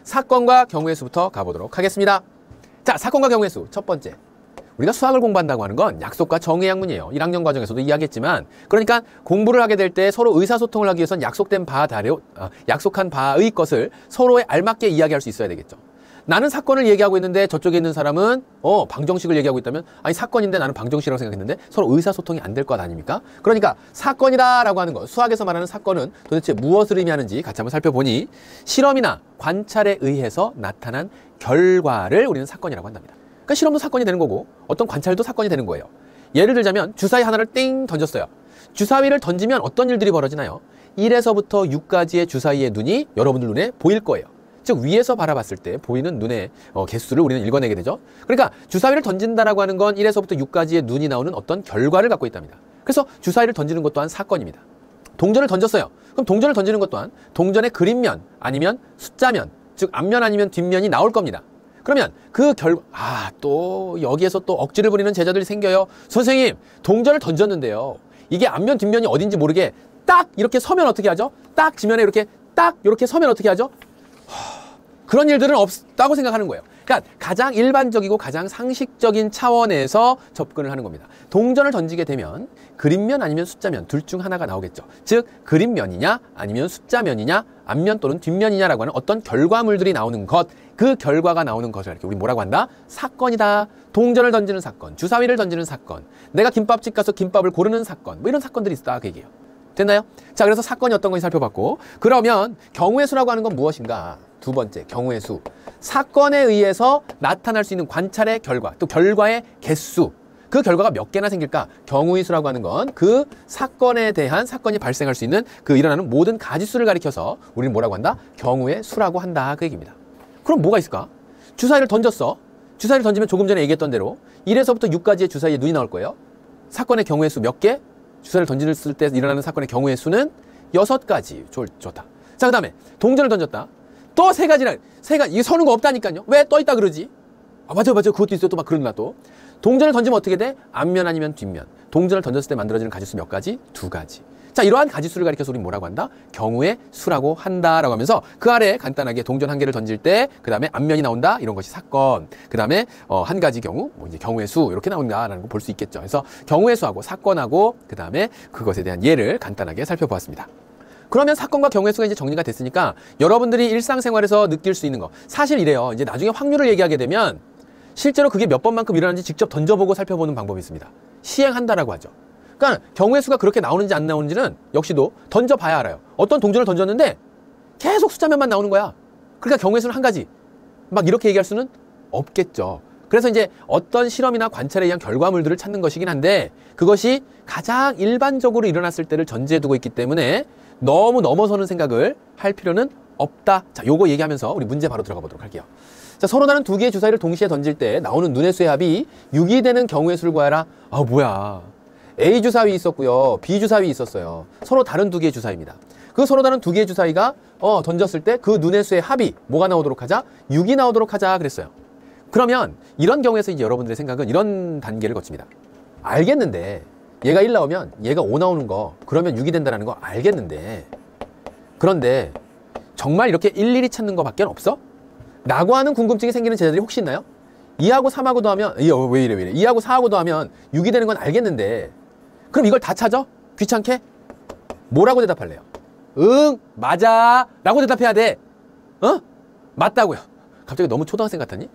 사건과 경우의 수부터 가보도록 하겠습니다. 자, 사건과 경우의 수 첫 번째. 우리가 수학을 공부한다고 하는 건 약속과 정의 약문이에요. 1학년 과정에서도 이야기했지만, 그러니까 공부를 하게 될 때 서로 의사소통을 하기 위해선 약속한 바의 것을 서로에 알맞게 이야기할 수 있어야 되겠죠. 나는 사건을 얘기하고 있는데 저쪽에 있는 사람은 방정식을 얘기하고 있다면, 아니 사건인데 나는 방정식이라고 생각했는데 서로 의사소통이 안 될 것 아닙니까? 그러니까 사건이다 라고 하는 것, 수학에서 말하는 사건은 도대체 무엇을 의미하는지 같이 한번 살펴보니, 실험이나 관찰에 의해서 나타난 결과를 우리는 사건이라고 한답니다. 그러니까 실험도 사건이 되는 거고 어떤 관찰도 사건이 되는 거예요. 예를 들자면 주사위 하나를 띵 던졌어요. 주사위를 던지면 어떤 일들이 벌어지나요? 1에서부터 6까지의 주사위의 눈이 여러분들 눈에 보일 거예요. 즉 위에서 바라봤을 때 보이는 눈의 개수를 우리는 읽어내게 되죠. 그러니까 주사위를 던진다라고 하는 건 1에서부터 6까지의 눈이 나오는 어떤 결과를 갖고 있답니다. 그래서 주사위를 던지는 것 또한 사건입니다. 동전을 던졌어요. 그럼 동전을 던지는 것 또한 동전의 그림면 아니면 숫자면, 즉 앞면 아니면 뒷면이 나올 겁니다. 그러면 그 또 여기에서 또 억지를 부리는 제자들이 생겨요. 선생님, 동전을 던졌는데요, 이게 앞면 뒷면이 어딘지 모르게 딱 이렇게 서면 어떻게 하죠? 딱 지면에 이렇게 서면 어떻게 하죠? 그런 일들은 없다고 생각하는 거예요. 그러니까 가장 일반적이고 가장 상식적인 차원에서 접근을 하는 겁니다. 동전을 던지게 되면 그림면 아니면 숫자면 둘 중 하나가 나오겠죠. 즉 그림면이냐 아니면 숫자면이냐, 앞면 또는 뒷면이냐라고 하는 어떤 결과물들이 나오는 것, 그 결과가 나오는 것을 이렇게 우리 뭐라고 한다? 사건이다. 동전을 던지는 사건, 주사위를 던지는 사건, 내가 김밥집 가서 김밥을 고르는 사건, 뭐 이런 사건들이 있다 그 얘기예요. 됐나요? 자, 그래서 사건이 어떤 건지 살펴봤고, 그러면 경우의 수라고 하는 건 무엇인가? 두 번째, 경우의 수. 사건에 의해서 나타날 수 있는 관찰의 결과, 또 결과의 개수. 그 결과가 몇 개나 생길까? 경우의 수라고 하는 건 그 사건에 대한, 사건이 발생할 수 있는 그 일어나는 모든 가지수를 가리켜서 우리는 뭐라고 한다? 경우의 수라고 한다 그 얘기입니다. 그럼 뭐가 있을까? 주사위를 던졌어. 주사위를 던지면 조금 전에 얘기했던 대로 1에서부터 6까지의 주사위에 눈이 나올 거예요. 사건의 경우의 수 몇 개? 주사위를 던졌을 때 일어나는 사건의 경우의 수는 6가지. 좋다. 자, 그 다음에 동전을 던졌다. 또 3가지나, 이게 서는 거 없다니까요. 왜 떠 있다 그러지? 맞아. 그것도 있어요. 또 막 그런다 또. 동전을 던지면 어떻게 돼? 앞면 아니면 뒷면. 동전을 던졌을 때 만들어지는 가지수 몇 가지? 2가지. 자, 이러한 가지수를 가리켜서 우리 뭐라고 한다? 경우의 수라고 한다라고 하면서 그 아래 간단하게 동전 1개를 던질 때 그 다음에 앞면이 나온다, 이런 것이 사건. 그 다음에 한 가지 경우, 뭐 이제 경우의 수 이렇게 나온다라는 거 볼 수 있겠죠. 그래서 경우의 수하고 사건하고 그 다음에 그것에 대한 예를 간단하게 살펴보았습니다. 그러면 사건과 경우의 수가 이제 정리가 됐으니까 여러분들이 일상생활에서 느낄 수 있는 거, 사실 이래요. 이제 나중에 확률을 얘기하게 되면 실제로 그게 몇 번만큼 일어나는지 직접 던져보고 살펴보는 방법이 있습니다. 시행한다라고 하죠. 그러니까 경우의 수가 그렇게 나오는지 안 나오는지는 역시도 던져봐야 알아요. 어떤 동전을 던졌는데 계속 숫자면만 나오는 거야. 그러니까 경우의 수는 1가지. 막 이렇게 얘기할 수는 없겠죠. 그래서 이제 어떤 실험이나 관찰에 의한 결과물들을 찾는 것이긴 한데, 그것이 가장 일반적으로 일어났을 때를 전제해 두고 있기 때문에 너무 넘어서는 생각을 할 필요는 없다. 자, 요거 얘기하면서 우리 문제 바로 들어가 보도록 할게요. 자, 서로 다른 2개의 주사위를 동시에 던질 때 나오는 눈의 수의 합이 6이 되는 경우의 수를 구하라. 뭐야. A 주사위 있었고요. B 주사위 있었어요. 서로 다른 2개의 주사위입니다. 그 서로 다른 2개의 주사위가 던졌을 때 그 눈의 수의 합이 뭐가 나오도록 하자? 6이 나오도록 하자 그랬어요. 그러면 이런 경우에서 이제 여러분들의 생각은 이런 단계를 거칩니다. 알겠는데 얘가 1 나오면 얘가 5 나오는 거, 그러면 6이 된다는 거 알겠는데, 그런데 정말 이렇게 일일이 찾는 거밖에 없어? 라고 하는 궁금증이 생기는 제자들이 혹시 있나요? 2하고 3하고 더하면 왜 이래 2하고 4하고 더하면 6이 되는 건 알겠는데, 그럼 이걸 다 찾아? 귀찮게? 뭐라고 대답할래요? 응, 맞아 라고 대답해야 돼. 맞다고요. 갑자기 너무 초등학생 같았니?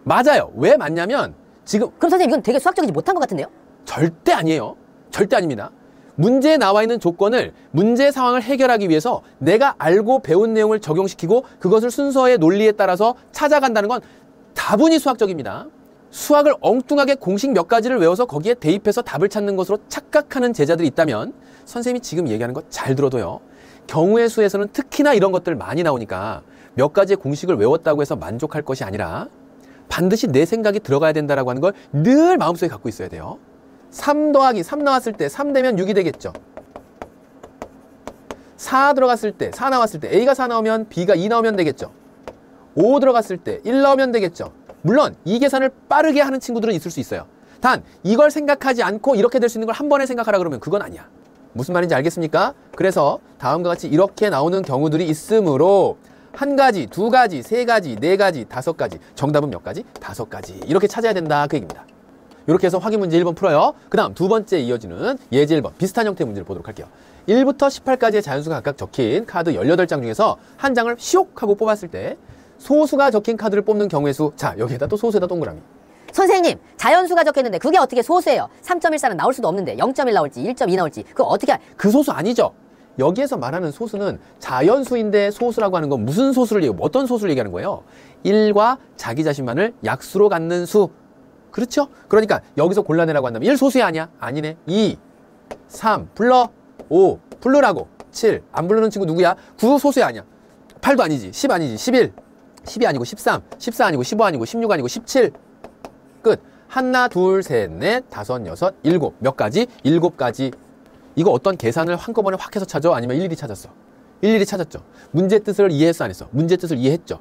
맞아요. 왜 맞냐면 지금, 그럼 선생님 이건 되게 수학적이지 못한 것 같은데요? 절대 아니에요. 절대 아닙니다. 문제에 나와 있는 조건을, 문제 상황을 해결하기 위해서 내가 알고 배운 내용을 적용시키고 그것을 순서의 논리에 따라서 찾아간다는 건 다분히 수학적입니다. 수학을 엉뚱하게 공식 몇 가지를 외워서 거기에 대입해서 답을 찾는 것으로 착각하는 제자들이 있다면, 선생님이 지금 얘기하는 거 잘 들어도요, 경우의 수에서는 특히나 이런 것들 많이 나오니까 몇 가지의 공식을 외웠다고 해서 만족할 것이 아니라 반드시 내 생각이 들어가야 된다라고 하는 걸 늘 마음속에 갖고 있어야 돼요. 3 더하기 3 나왔을 때 3 되면 6이 되겠죠. 4 들어갔을 때, 4 나왔을 때 A가 4 나오면 B가 2 나오면 되겠죠. 5 들어갔을 때 1 나오면 되겠죠. 물론 이 계산을 빠르게 하는 친구들은 있을 수 있어요. 단 이걸 생각하지 않고 이렇게 될 수 있는 걸 한 번에 생각하라 그러면 그건 아니야. 무슨 말인지 알겠습니까? 그래서 다음과 같이 이렇게 나오는 경우들이 있으므로 한 가지, 두 가지, 세 가지, 네 가지, 다섯 가지. 정답은 몇 가지? 다섯 가지. 이렇게 찾아야 된다. 그 얘기입니다. 이렇게 해서 확인 문제 1번 풀어요. 그 다음 두 번째 이어지는 예제 1번 비슷한 형태의 문제를 보도록 할게요. 1부터 18까지의 자연수가 각각 적힌 카드 18장 중에서 한 장을 시옥 하고 뽑았을 때 소수가 적힌 카드를 뽑는 경우의 수. 자, 여기에다 또 소수에다 동그라미. 선생님, 자연수가 적혀있는데 그게 어떻게 소수예요? 3.14는 나올 수도 없는데 0.1 나올지 1.2 나올지 그거 어떻게 그 소수 아니죠? 여기에서 말하는 소수는 자연수인데 소수라고 하는 건 무슨 소수를 얘기하고 어떤 소수를 얘기하는 거예요? 1과 자기 자신만을 약수로 갖는 수. 그렇죠? 그러니까 여기서 골라내라고 한다면 1 소수야 아니야? 아니네. 2, 3 불러. 5 부르라고. 7 안 부르는 친구 누구야? 9 소수야 아니야? 8도 아니지. 10 아니지. 11 10이 아니고 13 14 아니고 15 아니고 16 아니고 17 끝. 하나, 둘, 셋, 넷, 다섯, 여섯, 일곱. 몇 가지? 7가지. 이거 어떤 계산을 한꺼번에 확 해서 찾아? 아니면 일일이 찾았어? 일일이 찾았죠. 문제 뜻을 이해했어? 안 했어? 문제 뜻을 이해했죠.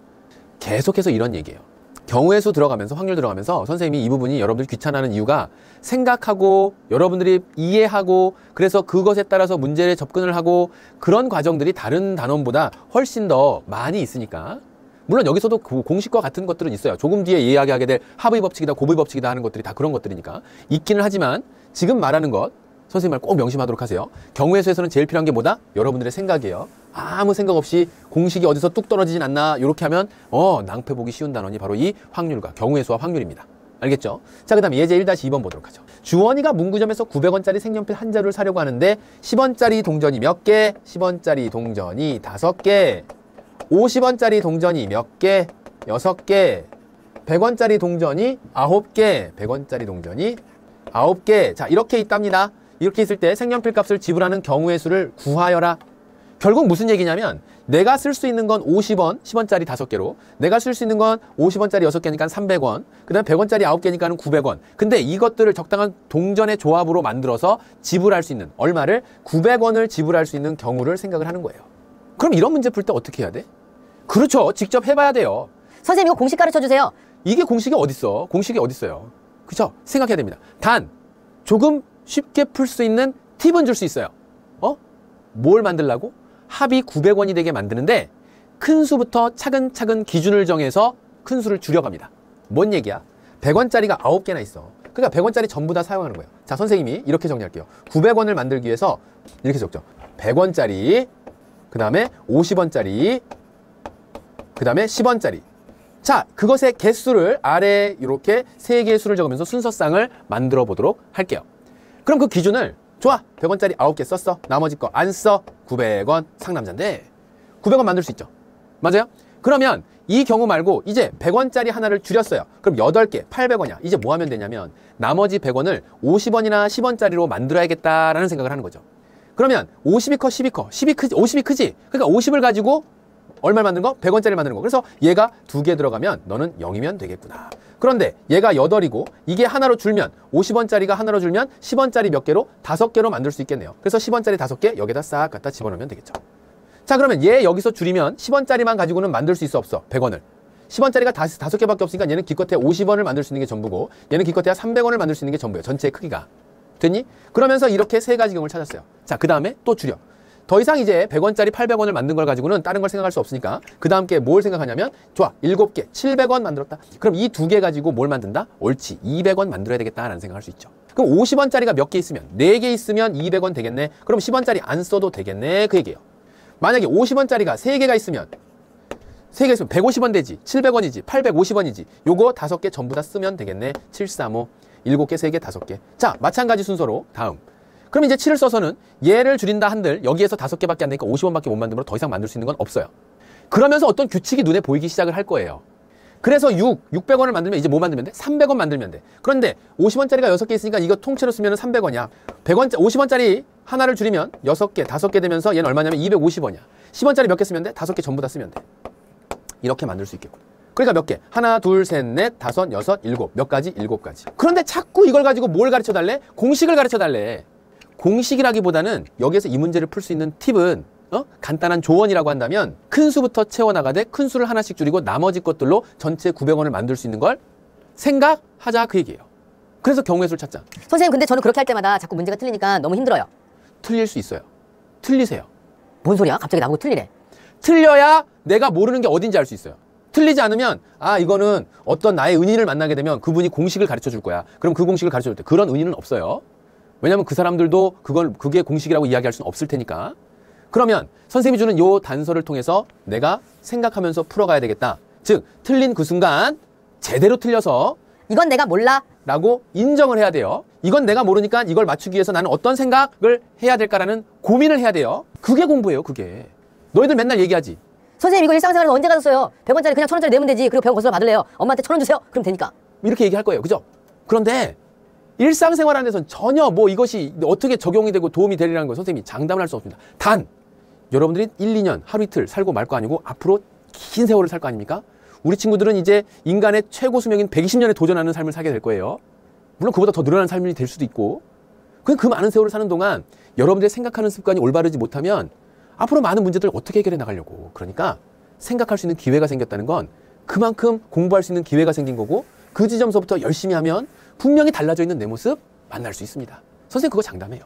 계속해서 이런 얘기예요. 경우의 수 들어가면서 확률 들어가면서 선생님이 이 부분이 여러분들 귀찮아하는 이유가 생각하고 여러분들이 이해하고 그래서 그것에 따라서 문제에 접근을 하고 그런 과정들이 다른 단원보다 훨씬 더 많이 있으니까. 물론 여기서도 그 공식과 같은 것들은 있어요. 조금 뒤에 이야기하게 될 하브의 법칙이다 고브의 법칙이다 하는 것들이 다 그런 것들이니까 있기는 하지만 지금 말하는 것 선생님 말 꼭 명심하도록 하세요. 경우의 수에서는 제일 필요한 게 뭐다? 여러분들의 생각이에요. 아무 생각 없이 공식이 어디서 뚝 떨어지진 않나 이렇게 하면 낭패 보기 쉬운 단원이 바로 이 확률과 경우의 수와 확률입니다. 알겠죠? 자, 그 다음에 예제 1-2번 보도록 하죠. 주원이가 문구점에서 900원짜리 색연필 한 자루를 사려고 하는데 10원짜리 동전이 몇 개? 10원짜리 동전이 5개. 50원짜리 동전이 몇 개? 6개. 100원짜리 동전이 9개. 100원짜리 동전이 9개. 자, 이렇게 있답니다. 이렇게 있을 때 색연필 값을 지불하는 경우의 수를 구하여라. 결국 무슨 얘기냐면 내가 쓸 수 있는 건 50원, 10원짜리 5개로 내가 쓸 수 있는 건 50원짜리 6개니까 300원 그 다음에 100원짜리 9개니까 900원. 근데 이것들을 적당한 동전의 조합으로 만들어서 지불할 수 있는 얼마를 900원을 지불할 수 있는 경우를 생각을 하는 거예요. 그럼 이런 문제 풀 때 어떻게 해야 돼? 그렇죠. 직접 해봐야 돼요. 선생님 이거 공식 가르쳐주세요. 이게 공식이 어딨어? 공식이 어딨어요? 그렇죠? 생각해야 됩니다. 단 조금 쉽게 풀 수 있는 팁은 줄 수 있어요. 뭘 만들라고? 합이 900원이 되게 만드는데 큰 수부터 차근차근 기준을 정해서 큰 수를 줄여갑니다. 뭔 얘기야? 100원짜리가 9개나 있어. 그러니까 100원짜리 전부 다 사용하는 거예요. 자, 선생님이 이렇게 정리할게요. 900원을 만들기 위해서 이렇게 적죠. 100원짜리, 그 다음에 50원짜리, 그 다음에 10원짜리. 자, 그것의 개수를 아래에 이렇게 3개의 수를 적으면서 순서상을 만들어 보도록 할게요. 그럼 그 기준을 좋아, 100원짜리 9개 썼어. 나머지 거 안 써. 900원 상남자인데 900원 만들 수 있죠. 맞아요? 그러면 이 경우 말고 이제 100원짜리 하나를 줄였어요. 그럼 8개 800원이야. 이제 뭐 하면 되냐면 나머지 100원을 50원이나 10원짜리로 만들어야겠다라는 생각을 하는 거죠. 그러면 50이 커 10이 커 10이 크지 50이 크지. 그러니까 50을 가지고 얼마를 만드는 거? 100원짜리 만드는 거. 그래서 얘가 2개 들어가면 너는 0이면 되겠구나. 그런데 얘가 8이고 이게 하나로 줄면 50원짜리가 하나로 줄면 10원짜리 몇 개로? 5개로 만들 수 있겠네요. 그래서 10원짜리 5개 여기다 싹 갖다 집어넣으면 되겠죠. 자, 그러면 얘 여기서 줄이면 10원짜리만 가지고는 만들 수 있어 없어? 100원을. 10원짜리가 5개밖에 없으니까 얘는 기껏해 50원을 만들 수 있는 게 전부고 얘는 기껏해야 300원을 만들 수 있는 게 전부예요. 전체의 크기가. 됐니? 그러면서 이렇게 3가지 경우를 찾았어요. 자, 그 다음에 또 줄여. 더 이상 이제 100원짜리 800원을 만든 걸 가지고는 다른 걸 생각할 수 없으니까 그 다음 게 뭘 생각하냐면 좋아 7개 700원 만들었다. 그럼 이 2개 가지고 뭘 만든다? 옳지 200원 만들어야 되겠다라는 생각할 수 있죠. 그럼 50원짜리가 몇 개 있으면 4개 있으면 200원 되겠네. 그럼 10원짜리 안 써도 되겠네 그 얘기예요. 만약에 50원짜리가 3개가 있으면 3개 있으면 150원 되지 700원이지 850원이지 요거 5개 전부 다 쓰면 되겠네. 735 7개 3개 5개. 자, 마찬가지 순서로 다음 그럼 이제 7을 써서는 얘를 줄인다 한들 여기에서 5개밖에 안 되니까 50원밖에 못 만들므로 더 이상 만들 수 있는 건 없어요. 그러면서 어떤 규칙이 눈에 보이기 시작을 할 거예요. 그래서 600원을 만들면 이제 뭐 만들면 돼? 300원 만들면 돼. 그런데 50원짜리가 6개 있으니까 이거 통째로 쓰면 300원이야. 50원짜리 하나를 줄이면 6개, 5개 되면서 얘는 얼마냐면 250원이야. 10원짜리 몇 개 쓰면 돼? 5개 전부 다 쓰면 돼. 이렇게 만들 수 있겠고. 그러니까 몇 개? 하나, 둘, 셋, 넷, 다섯, 여섯, 일곱. 몇 가지? 7가지. 그런데 자꾸 이걸 가지고 뭘 가르쳐 달래? 공식을 가르쳐 달래. 공식이라기보다는 여기에서 이 문제를 풀 수 있는 팁은 간단한 조언이라고 한다면 큰 수부터 채워나가되 큰 수를 하나씩 줄이고 나머지 것들로 전체 900원을 만들 수 있는 걸 생각하자 그 얘기예요. 그래서 경우의 수를 찾자. 선생님 근데 저는 그렇게 할 때마다 자꾸 문제가 틀리니까 너무 힘들어요. 틀릴 수 있어요. 틀리세요. 뭔 소리야? 갑자기 나보고 틀리래. 틀려야 내가 모르는 게 어딘지 알 수 있어요. 틀리지 않으면 아 이거는 어떤 나의 은인을 만나게 되면 그분이 공식을 가르쳐 줄 거야. 그럼 그 공식을 가르쳐 줄 때 그런 은인은 없어요. 왜냐면 그 사람들도 그게 공식이라고 이야기할 수는 없을 테니까. 그러면 선생님이 주는 요 단서를 통해서 내가 생각하면서 풀어가야 되겠다. 즉 틀린 그 순간 제대로 틀려서 이건 내가 몰라. 라고 인정을 해야 돼요. 이건 내가 모르니까 이걸 맞추기 위해서 나는 어떤 생각을 해야 될까라는 고민을 해야 돼요. 그게 공부예요. 그게. 너희들 맨날 얘기하지. 선생님 이거 일상생활에서 언제 가졌어요? 100원짜리 그냥 1000원짜리 내면 되지. 그리고 100원 거슬러 받을래요. 엄마한테 1000원 주세요. 그럼 되니까. 이렇게 얘기할 거예요. 그죠? 그런데 일상생활 안에서는 전혀 뭐 이것이 어떻게 적용이 되고 도움이 되리라는 걸 선생님이 장담을 할 수 없습니다. 단 여러분들이 1, 2년 하루 이틀 살고 말 거 아니고 앞으로 긴 세월을 살 거 아닙니까? 우리 친구들은 이제 인간의 최고 수명인 120년에 도전하는 삶을 살게 될 거예요. 물론 그보다 더 늘어나는 삶이 될 수도 있고. 그 많은 세월을 사는 동안 여러분들이 생각하는 습관이 올바르지 못하면 앞으로 많은 문제들을 어떻게 해결해 나가려고. 그러니까 생각할 수 있는 기회가 생겼다는 건 그만큼 공부할 수 있는 기회가 생긴 거고 그 지점서부터 열심히 하면 분명히 달라져 있는 내 모습 만날 수 있습니다. 선생님 그거 장담해요.